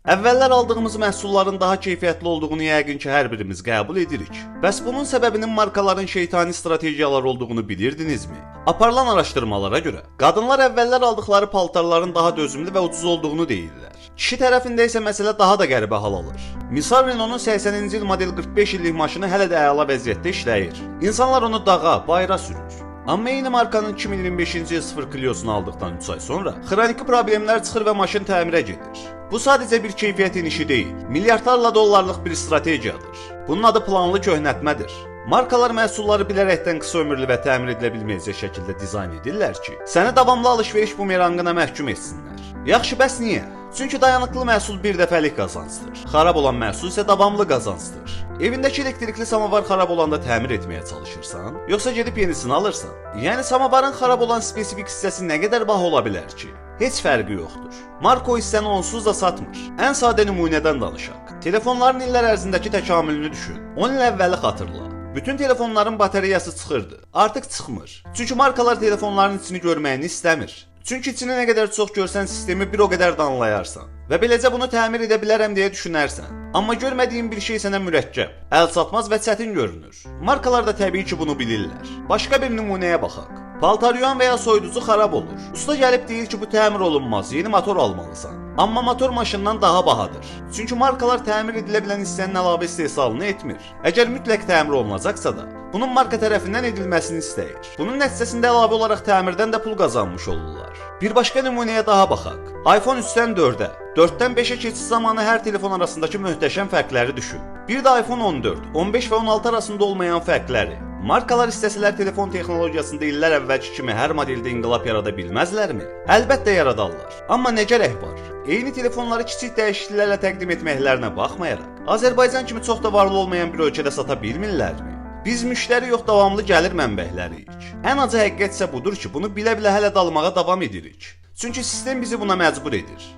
Əvvəllər aldığımız məhsulların daha keyfiyyətli olduğunu yəqin ki, hər birimiz qəbul edirik. Bəs bunun səbəbinin markaların şeytani strategiyalar olduğunu bilirdinizmi? Aparılan araşdırmalara görə, qadınlar əvvəllər aldıqları paltarların daha dözümlü və ucuz olduğunu deyirlər. Kişi tərəfində isə məsələ daha da qəribə hal alır. Misal Renault'un 80-ci il model 45 illik maşını hələ də əla vəziyyətdə işləyir. İnsanlar onu dağa, bayıra sürür. Amma eyni markanın 2025-ci il 0 Clio'sunu aldıqdan 3 ay sonra xroniki problemlər çıxır və maşın təmirə gedir. Bu sadəcə bir keyfiyyət inişi deyil, milyardlarla dollarlıq bir strategiyadır. Bunun adı planlı köhnətmədir. Markalar məhsulları bilərəkdən qısa ömürlü və təmir edilə bilməyəcək şəkildə dizayn edirlər ki, səni davamlı alış-veriş bumerangına məhkum etsinlər. Yaxşı, bəs niyə? Çünki dayanıqlı məhsul bir dəfəlik qazancdır. Xarab olan məhsul isə davamlı qazancdır. Evindəki elektrikli samovar xarab olanda təmir etməyə çalışırsan, yoxsa gedib yenisini alırsan? Yəni samovarın xarab olan spesifik hissəsi nə qədər baha ola bilər ki? Heç fərqi yoxdur. Marka o hissəni onsuz da satmır. Ən sadə nümunədən danışaq. Telefonların illər ərzindəki təkamülünü düşün. 10 il əvvəli xatırla. Bütün telefonların batareyası çıxırdı. Artıq çıxmır. Çünki markalar telefonların içini görməyini istəmir. Çünki içini nə qədər çox görsən sistemi bir o qədər də anlayarsan və beləcə bunu təmir edə bilərəm deyə düşünərsən. Amma görmədiyin bir şey sənə mürəkkəb, əlçatmaz və çətin görünür. Markalar da təbii ki bunu bilirlər. Başqa bir nümunəyə baxaq. Paltaryuyan və ya soyuducu xarab olur. Usta gəlib deyir ki bu təmir olunmaz, yeni motor almalısan. Amma motor maşından daha bahadır. Çünki markalar təmir edilə bilən hissənin əlavə istehsalını etmir. Əgər mütləq təmir olunacaqsa da, bunun marka tərəfindən edilməsini istəyir. Bunun nəticəsində əlavə olaraq təmirdən də pul qazanmış olurlar. Bir başqa nümunəyə daha baxaq. iPhone 3-dən 4-ə, 4-dən 5-ə keçiş zamanı hər telefon arasındakı möhtəşəm fərqləri düşün. Bir də iPhone 14, 15 və 16 arasında olmayan fərqləri. Markalar istəsələr telefon texnologiyasında illər əvvəlki kimi hər modeldə inqilab yarada bilməzlərmi? Əlbəttə yaradarlar. Amma nə gərək var? Eyni telefonları kiçik dəyişikliklərlə təqdim etməklərinə baxmayaraq, Azərbaycan kimi çox da varlı olmayan bir ölkədə sata bilmirlərmi? Biz müştəri yox, davamlı gəlir mənbələriyik. Ən acı həqiqət isə budur ki, bunu bilə-bilə hələ dalmağa davam edirik. Çünki sistem bizi buna məcbur edir.